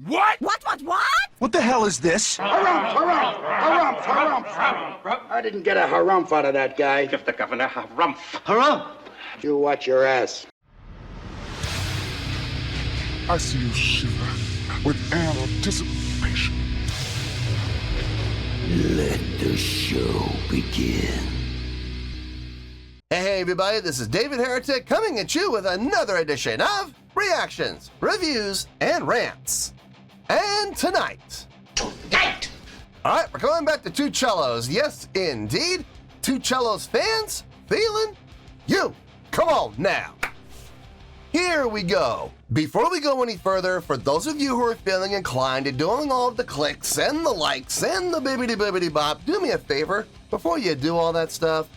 What? What? What the hell is this? Harumph. I didn't get a harumph out of that guy. Give the governor harumph. Harumph! You watch your ass. I see you shiver with anticipation. Let the show begin. Hey everybody, this is David Heretic coming at you with another edition of Reactions, Reviews, and Rants. And tonight... Alright, we're going back to 2CELLOS. Yes, indeed. 2CELLOS fans, feeling you. Come on now. Here we go. Before we go any further, for those of you who are feeling inclined to doing all of the clicks and the likes and the bibbidi bop, do me a favor, before you do all that stuff,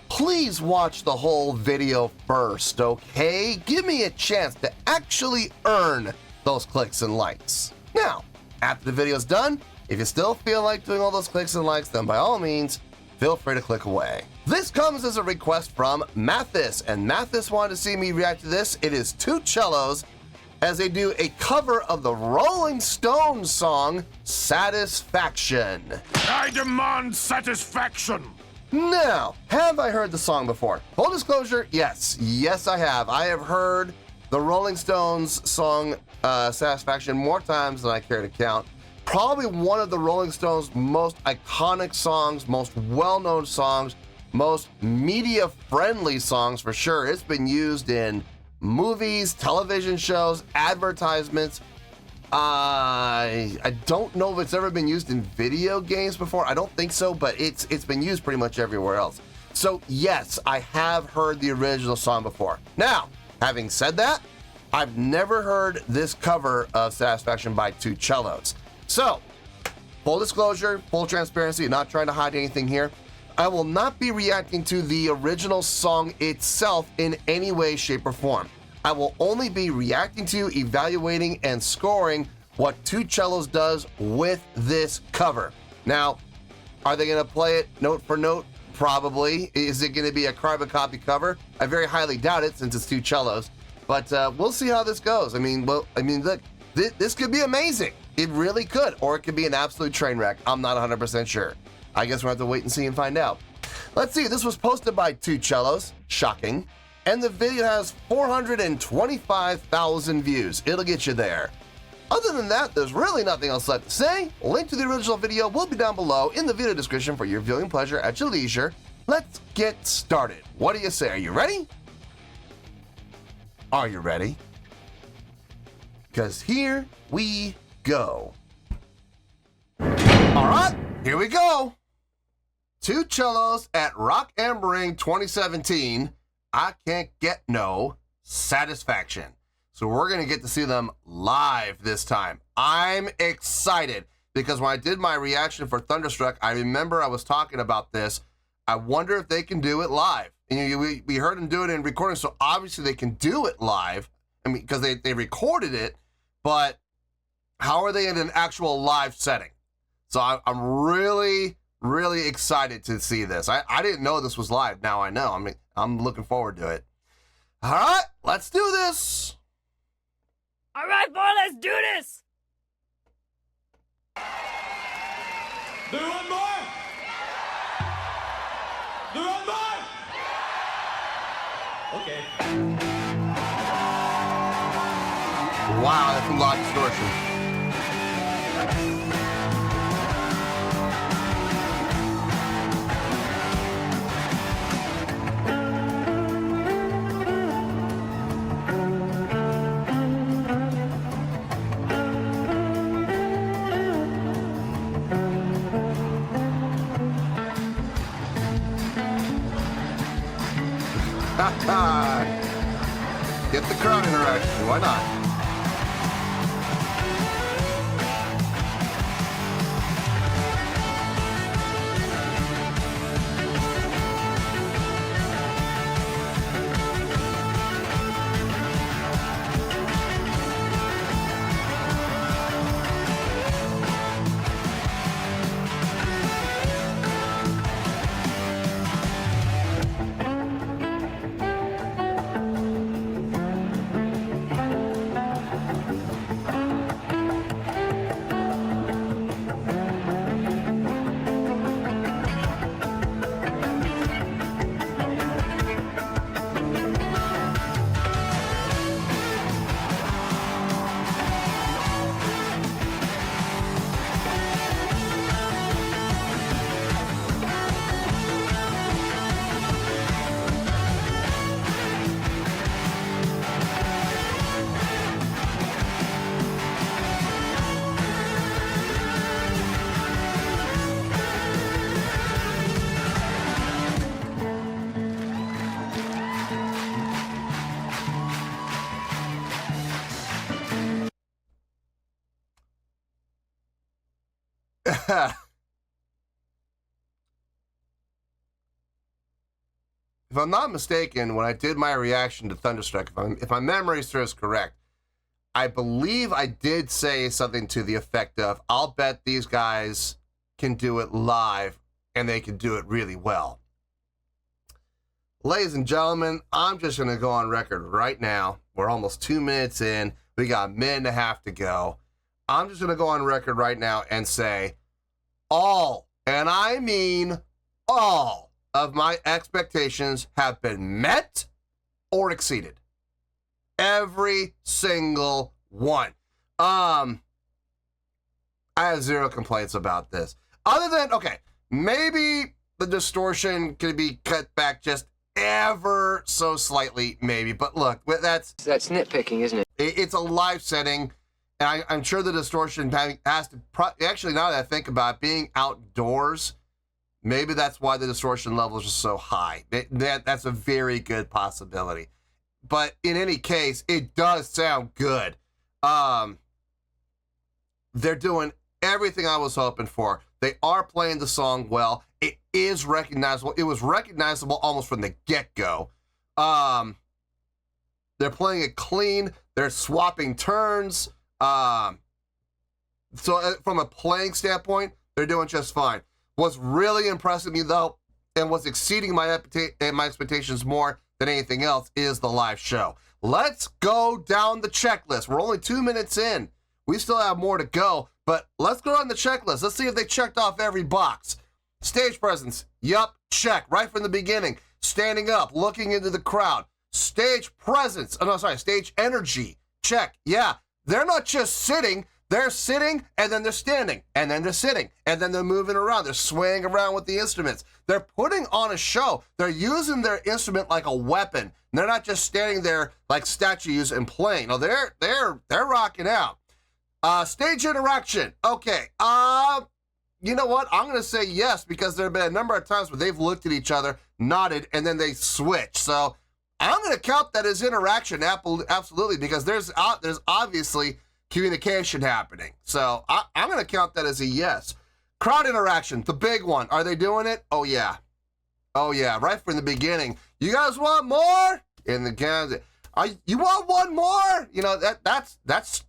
please watch the whole video first, okay? Give me a chance to actually earn those clicks and likes. Now, after the video's done, if you still feel like doing all those clicks and likes, then by all means, feel free to click away. This comes as a request from Mathis, and Mathis wanted to see me react to this. It is 2CELLOS as they do a cover of the Rolling Stones song, Satisfaction. I demand satisfaction. Now, have I heard the song before? Full disclosure, yes. Yes, I have. I have heard the Rolling Stones song, Satisfaction, more times than I care to count. Probably one of the Rolling Stones' most iconic songs, most well-known songs, most media-friendly songs for sure. It's been used in movies, television shows, advertisements. I don't know if it's ever been used in video games before. I don't think so, but it's been used pretty much everywhere else. So yes, I have heard the original song before. Now, having said that, I've never heard this cover of Satisfaction by 2CELLOS. So, full disclosure, full transparency, not trying to hide anything here. I will not be reacting to the original song itself in any way, shape, or form. I will only be reacting to, evaluating, and scoring what 2CELLOS does with this cover. Now, are they going to play it note for note? Probably. Is it going to be a carbon copy cover? I very highly doubt it since it's 2CELLOS. But we'll see how this goes. Look, this could be amazing. It really could. Or it could be an absolute train wreck. I'm not 100% sure. I guess we'll have to wait and see and find out. Let's see. This was posted by 2CELLOS. Shocking. And the video has 425,000 views. It'll get you there. Other than that, there's really nothing else left to say. Link to the original video will be down below in the video description for your viewing pleasure at your leisure. Let's get started. What do you say? Are you ready? Are you ready? Because here we go. All right, here we go. 2CELLOS at Rock am Ring 2017. I can't get no satisfaction. So we're going to get to see them live this time. I'm excited because when I did my reaction for Thunderstruck, I remember I was talking about this. I wonder if they can do it live. And we heard them do it in recording, so obviously they can do it live. I mean, because they recorded it, but how are they in an actual live setting? So I'm really, really excited to see this. I didn't know this was live. Now I know. I'm looking forward to it. All right, let's do this. All right, boy, let's do this. Do one more. Do one more. Okay. Wow, that's a lot of distortion. Get the crowd interaction, why not? If I'm not mistaken, when I did my reaction to Thunderstruck, if my memory serves correct, I believe I did say something to the effect of, I'll bet these guys can do it live and they can do it really well. Ladies and gentlemen, I'm just going to go on record right now. We're almost 2 minutes in. We got a minute and a half to go. I'm just going to go on record right now and say all, and I mean all, of my expectations have been met or exceeded. Every single one. I have zero complaints about this. Other than, okay, maybe the distortion could be cut back just ever so slightly, maybe. But look, that's nitpicking, isn't it? It's a live setting, and I'm sure the distortion has to, actually, now that I think about it, being outdoors, maybe that's why the distortion levels are so high. That's a very good possibility. But in any case, it does sound good. They're doing everything I was hoping for. They are playing the song well. It is recognizable. It was recognizable almost from the get-go. They're playing it clean. They're swapping turns. So from a playing standpoint, they're doing just fine. What's really impressing me, though, and what's exceeding my expectations more than anything else, is the live show. Let's go down the checklist. We're only 2 minutes in. We still have more to go, but let's go on the checklist. Let's see if they checked off every box. Stage presence, yup, check, right from the beginning. Standing up, looking into the crowd. Stage presence, stage energy, check, yeah. They're not just sitting. They're sitting, and then they're standing, and then they're sitting, and then they're moving around. They're swaying around with the instruments. They're putting on a show. They're using their instrument like a weapon. They're not just standing there like statues and playing. No, they're rocking out. Stage interaction. Okay. You know what? I'm gonna say yes, because there have been a number of times where they've looked at each other, nodded, and then they switch. So I'm gonna count that as interaction, absolutely, because there's obviously communication happening. So I'm going to count that as a yes. Crowd interaction, the big one. Are they doing it? Oh, yeah. Oh, yeah. Right from the beginning. You guys want more? In the guys, you want one more? You know, that's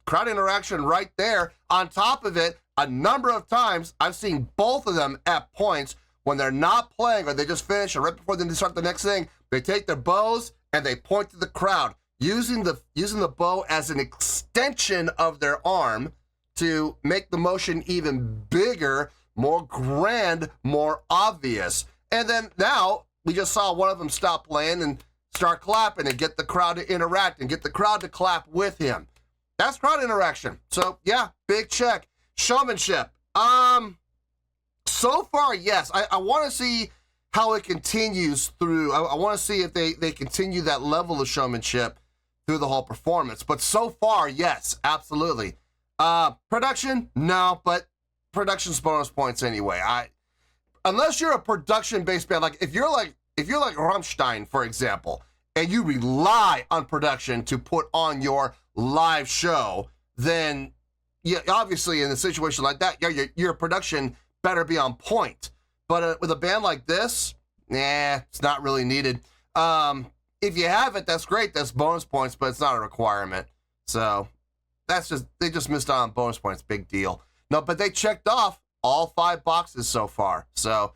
crowd interaction right there. On top of it, a number of times I've seen both of them at points when they're not playing or they just finish, and right before they start the next thing, they take their bows and they point to the crowd, using the bow as an extension of their arm to make the motion even bigger, more grand, more obvious. And then now we just saw one of them stop playing and start clapping and get the crowd to interact and get the crowd to clap with him. That's crowd interaction. So yeah, big check. Showmanship. So far, yes. I want to see how it continues through. I want to see if they continue that level of showmanship through the whole performance. But so far, yes, absolutely. Production, no, but production's bonus points anyway. Unless you're a production-based band, like if you're like Rammstein, for example, and you rely on production to put on your live show, then yeah, obviously in a situation like that, your production better be on point. But with a band like this, it's not really needed. If you have it, that's great. That's bonus points, but it's not a requirement. So they just missed out on bonus points. Big deal. No, but they checked off all 5 boxes so far. So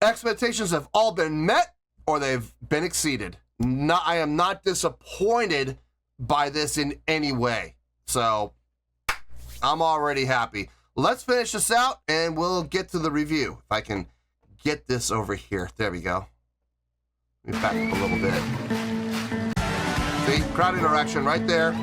expectations have all been met or they've been exceeded. I am not disappointed by this in any way. So I'm already happy. Let's finish this out and we'll get to the review. If I can get this over here. There we go. Let me back up a little bit. See, crowd interaction right there.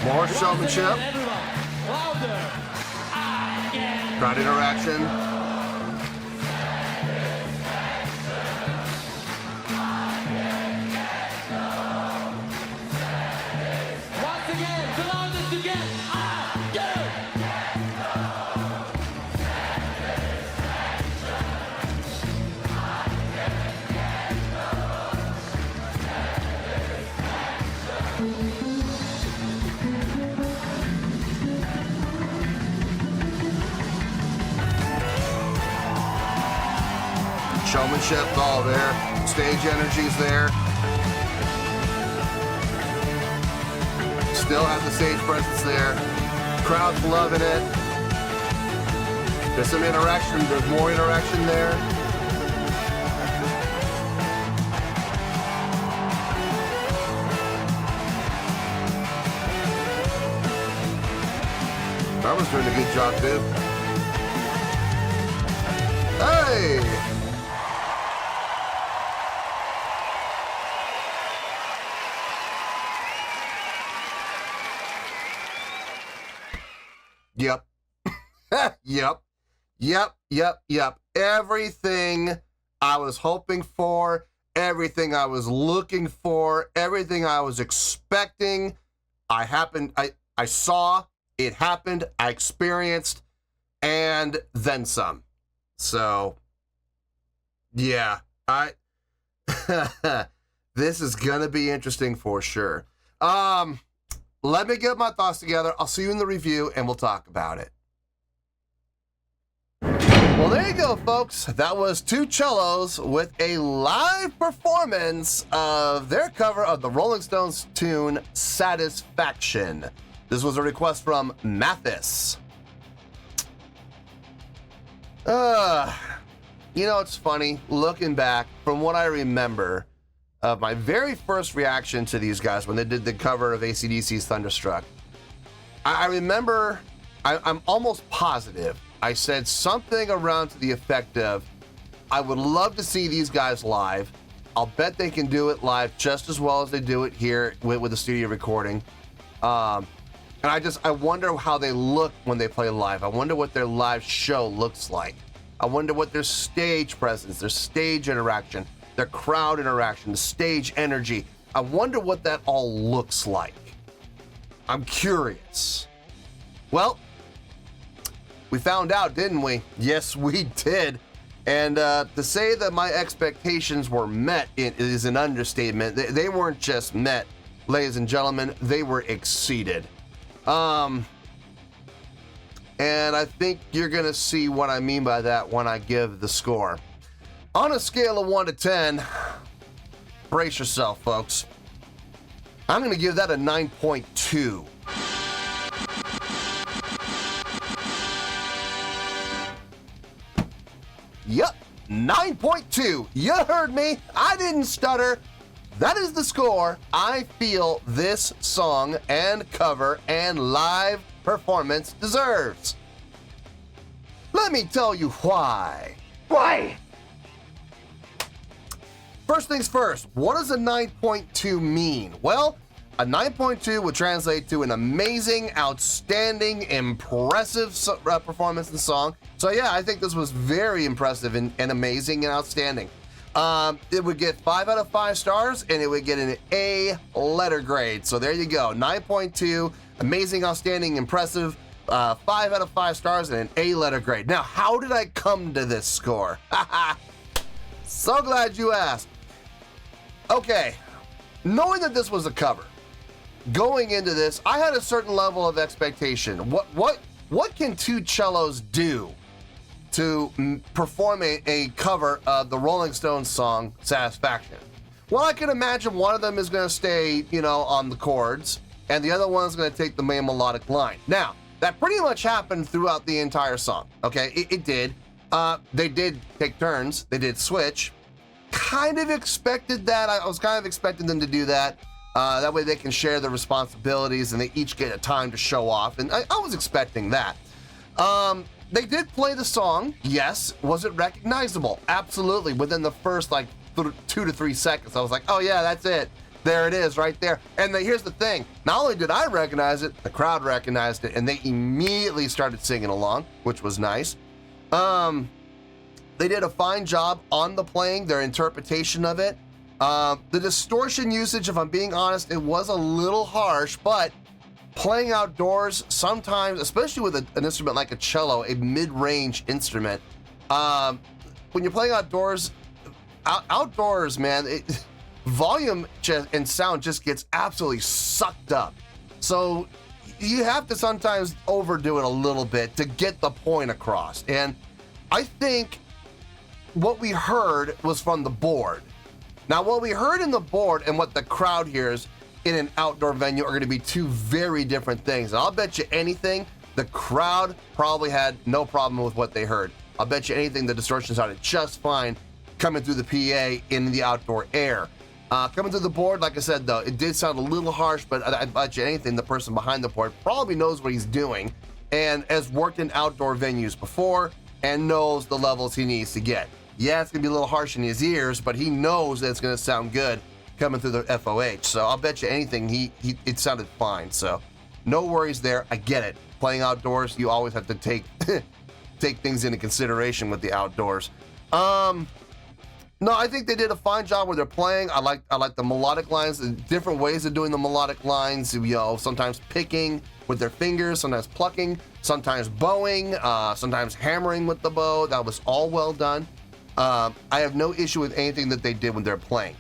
More showmanship. Crowd interaction. Showmanship's all there. Stage energy's there. Still have the stage presence there. Crowd's loving it. There's some interaction. There's more interaction there. Carmen's doing a good job too. Hey! Yep. Yep. Everything I was hoping for, everything I was looking for, everything I was expecting, I saw, it happened, I experienced, and then some. So, yeah, this is gonna be interesting for sure. Let me get my thoughts together. I'll see you in the review and we'll talk about it. Well, there you go, folks. That was 2CELLOS with a live performance of their cover of the Rolling Stones tune Satisfaction. This was a request from Mathis. You know, it's funny, looking back from what I remember of my very first reaction to these guys when they did the cover of AC/DC's Thunderstruck. I remember, I'm almost positive, I said something around to the effect of, I would love to see these guys live. I'll bet they can do it live just as well as they do it here with the studio recording. And I wonder how they look when they play live. I wonder what their live show looks like. I wonder what their stage presence, their stage interaction, their crowd interaction, the stage energy. I wonder what that all looks like. I'm curious. Well, we found out, didn't we? Yes, we did. And to say that my expectations were met is an understatement. They weren't just met, ladies and gentlemen, they were exceeded. And I think you're gonna see what I mean by that when I give the score. On a scale of 1 to 10, brace yourself, folks. I'm gonna give that a 9.2. Yup, 9.2. You heard me. I didn't stutter. That is the score I feel this song and cover and live performance deserves. Let me tell you why. Why? First things first, what does a 9.2 mean? Well, a 9.2 would translate to an amazing, outstanding, impressive performance and song. So yeah, I think this was very impressive and amazing and outstanding. It would get 5 out of 5 stars and it would get an A letter grade. So there you go, 9.2, amazing, outstanding, impressive, 5 out of 5 stars and an A letter grade. Now, how did I come to this score? So glad you asked. Okay, knowing that this was a cover, going into this, I had a certain level of expectation. What can 2CELLOS do to perform a cover of the Rolling Stones song Satisfaction? Well, I can imagine one of them is going to stay, on the chords, and the other one's going to take the main melodic line. Now, that pretty much happened throughout the entire song. Okay, it did. They did take turns. They did switch. Kind of expected that. I was kind of expecting them to do that. That way they can share the responsibilities and they each get a time to show off. And I was expecting that. They did play the song. Yes. Was it recognizable? Absolutely. Within the first 2 to 3 seconds, I was like, oh yeah, that's it. There it is right there. And here's the thing. Not only did I recognize it, the crowd recognized it and they immediately started singing along, which was nice. They did a fine job on the playing, their interpretation of it. The distortion usage, if I'm being honest, it was a little harsh, but playing outdoors sometimes, especially with an instrument like a cello, a mid-range instrument, when you're playing outdoors, man, volume and sound just gets absolutely sucked up. So you have to sometimes overdo it a little bit to get the point across. And I think what we heard was from the board. Now, what we heard in the board and what the crowd hears in an outdoor venue are going to be two very different things. And I'll bet you anything, the crowd probably had no problem with what they heard. I'll bet you anything the distortion sounded just fine coming through the PA in the outdoor air. Coming through the board, like I said, though, it did sound a little harsh, but I bet you anything the person behind the board probably knows what he's doing and has worked in outdoor venues before and knows the levels he needs to get. Yeah, it's going to be a little harsh in his ears, but he knows that it's going to sound good coming through the FOH. So I'll bet you anything, it sounded fine. So no worries there. I get it. Playing outdoors, you always have to take take things into consideration with the outdoors. No, I think they did a fine job where they're playing. I like the melodic lines, the different ways of doing the melodic lines. You know, sometimes picking with their fingers, sometimes plucking, sometimes bowing, sometimes hammering with the bow. That was all well done. I have no issue with anything that they did when they're playing.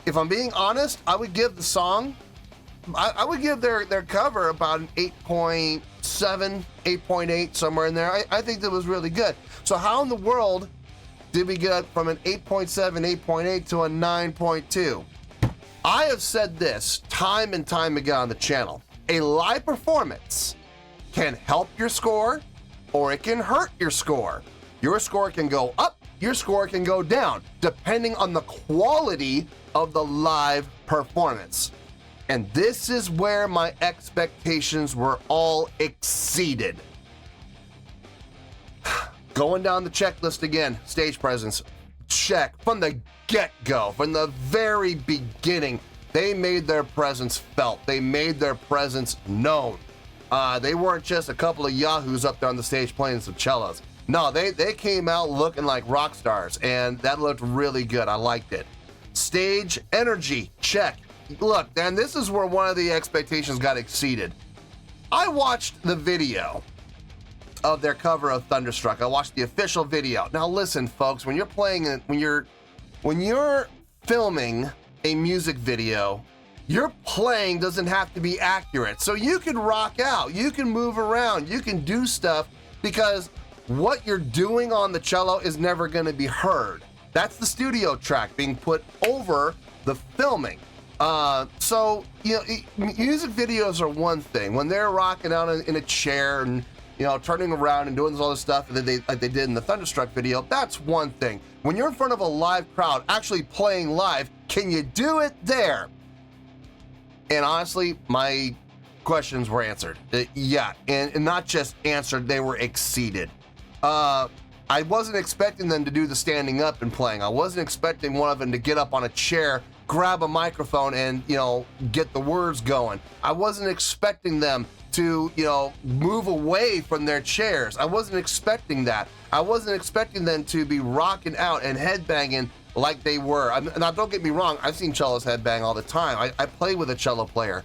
If I'm being honest, I would give the song, I would give their cover about an 8.7, 8.8, somewhere in there. I think that was really good. So how in the world did we get from an 8.7, 8.8 to a 9.2? I have said this time and time again on the channel. A live performance can help your score or it can hurt your score. Your score can go up, your score can go down, depending on the quality of the live performance. And this is where my expectations were all exceeded. Going down the checklist again, stage presence, check. From the get-go, from the very beginning, they made their presence felt. They made their presence known. They weren't just a couple of yahoos up there on the stage playing some cellos. No, they came out looking like rock stars, and that looked really good. I liked it. Stage energy, check. Look, and this is where one of the expectations got exceeded. I watched the video of their cover of Thunderstruck. I watched the official video. Now listen, folks, when you're playing, when you're filming a music video, your playing doesn't have to be accurate. So you can rock out, you can move around, you can do stuff, because what you're doing on the cello is never going to be heard. That's the studio track being put over the filming. So, you know, music videos are one thing. When they're rocking out in a chair and, you know, turning around and doing all this stuff that like they did in the Thunderstruck video, that's one thing. When you're in front of a live crowd, actually playing live, can you do it there? And honestly, my questions were answered. Yeah, and not just answered, they were exceeded. I wasn't expecting them to do the standing up and playing. I wasn't expecting one of them to get up on a chair, grab a microphone, and, you know, get the words going. I wasn't expecting them to, you know, move away from their chairs. I wasn't expecting that. I wasn't expecting them to be rocking out and headbanging like they were. Now, don't get me wrong, I've seen cellos headbang all the time. I play with a cello player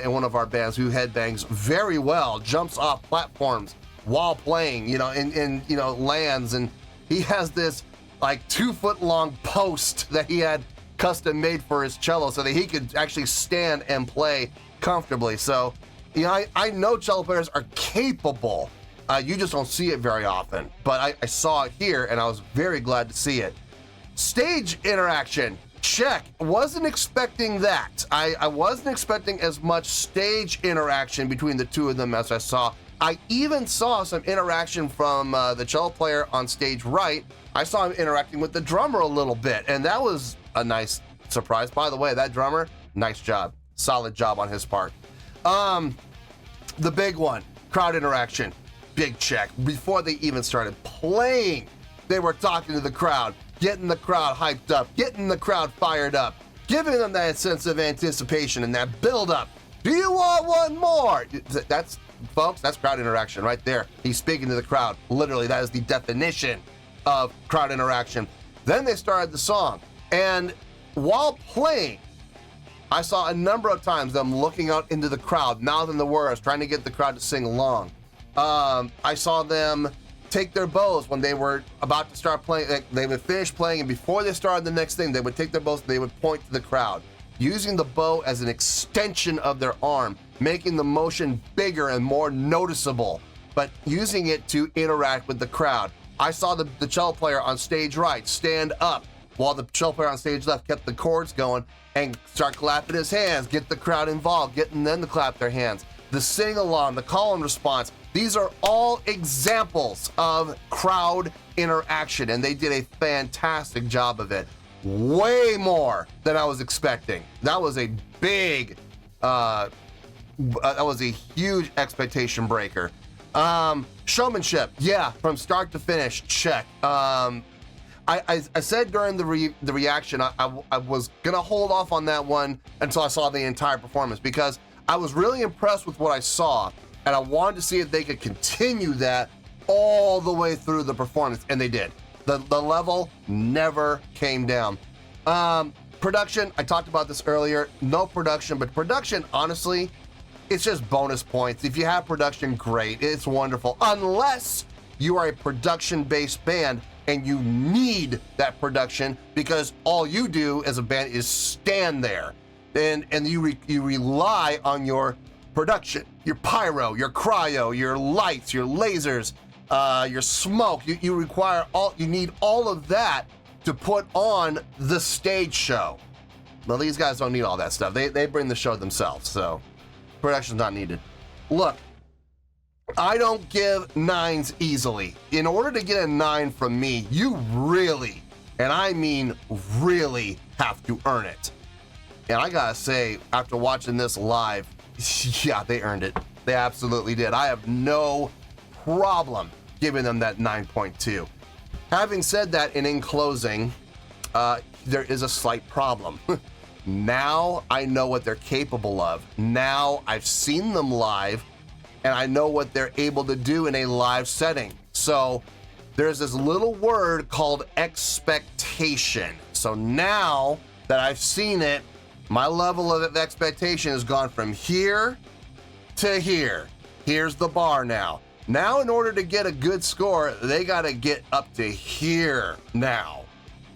in one of our bands who headbangs very well, jumps off platforms while playing, you know, and you know, lands, and he has this like 2-foot-long post that he had custom made for his cello so that he could actually stand and play comfortably. So, you know, I know cello players are capable. You just don't see it very often, but I saw it here and I was very glad to see it. Stage interaction, check. Wasn't expecting that. I wasn't expecting as much stage interaction between the two of them as I saw. I even saw some interaction from the cello player on stage right. I saw him interacting with the drummer a little bit, and that was a nice surprise. By the way, that drummer, nice job. Solid job on his part. The big one, crowd interaction, big check. Before they even started playing, they were talking to the crowd, getting the crowd hyped up, getting the crowd fired up, giving them that sense of anticipation and that build up. Do you want one more? That's, folks, that's crowd interaction right there. He's speaking to the crowd. Literally, that is the definition of crowd interaction. Then they started the song, and while playing, I saw a number of times them looking out into the crowd, mouthing the words, trying to get the crowd to sing along. I saw them take their bows when they were about to start playing. They would finish playing, and before they started the next thing, they would take their bows, they would point to the crowd, using the bow as an extension of their arm, making the motion bigger and more noticeable, but using it to interact with the crowd. I saw the cello player on stage right stand up while the cello player on stage left kept the chords going and start clapping his hands, get the crowd involved, getting them to clap their hands. The sing-along, the call and response, these are all examples of crowd interaction, and they did a fantastic job of it. Way more than I was expecting. That was a big, that was a huge expectation breaker. Showmanship, yeah, from start to finish, check. I said during the reaction, I was gonna hold off on that one until I saw the entire performance, because I was really impressed with what I saw, and I wanted to see if they could continue that all the way through the performance, and they did. The level never came down. Production, I talked about this earlier, no production, but production, honestly, it's just bonus points. If you have production, great, it's wonderful, unless you are a production-based band and you need that production because all you do as a band is stand there, and you rely on your production, your pyro, your cryo, your lights, your lasers, your smoke. You need all of that to put on the stage show. Well, these guys don't need all that stuff. They bring the show themselves, so production's not needed. Look, I don't give 9s easily. In order to get a 9 from me, you really, and I mean really, have to earn it. And I gotta say, after watching this live, yeah, they earned it. They absolutely did. I have no problem giving them that 9.2. Having said that, and in closing, there is a slight problem. Now I know what they're capable of. Now I've seen them live, and I know what they're able to do in a live setting. So there's this little word called expectation. So now that I've seen it, my level of expectation has gone from here to here. Here's the bar now. Now, in order to get a good score, they gotta get up to here now,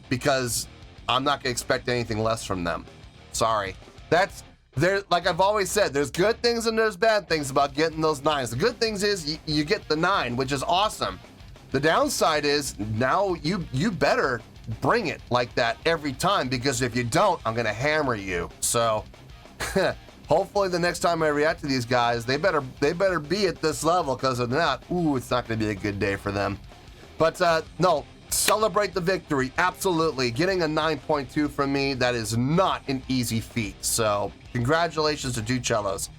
because I'm not gonna expect anything less from them. Sorry. Like I've always said, there's good things and there's bad things about getting those 9s. The good things is you get the 9, which is awesome. The downside is now you better bring it like that every time, because if you don't, I'm gonna hammer you. So hopefully the next time I react to these guys, they better be at this level, because if not, it's not gonna be a good day for them. But no, celebrate the victory, absolutely. Getting a 9.2 from me, that is not an easy feat. So congratulations to 2CELLOS.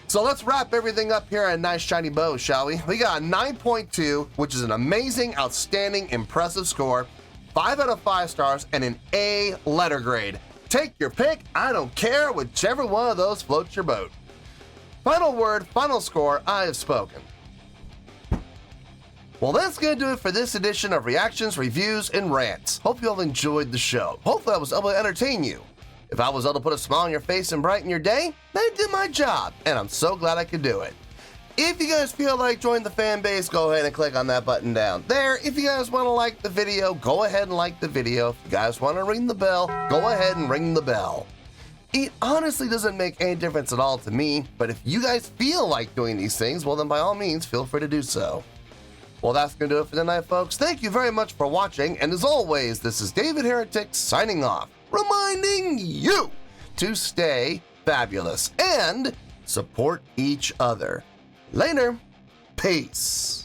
So let's wrap everything up here in a nice shiny bow, shall we? We got a 9.2, which is an amazing, outstanding, impressive score, 5 out of 5 stars, and an A letter grade. Take your pick, I don't care, whichever one of those floats your boat. Final word, final score, I have spoken. Well, that's gonna do it for this edition of Reactions, Reviews, and Rants. Hope you all enjoyed the show. Hopefully I was able to entertain you. If I was able to put a smile on your face and brighten your day, then I did my job, and I'm so glad I could do it. If you guys feel like joining the fan base, go ahead and click on that button down there. If you guys want to like the video, go ahead and like the video. If you guys want to ring the bell, go ahead and ring the bell. It honestly doesn't make any difference at all to me, but if you guys feel like doing these things, well then by all means, feel free to do so. Well, that's going to do it for tonight, folks. Thank you very much for watching, and as always, this is David Heretic signing off, reminding you to stay fabulous and support each other. Later. Peace.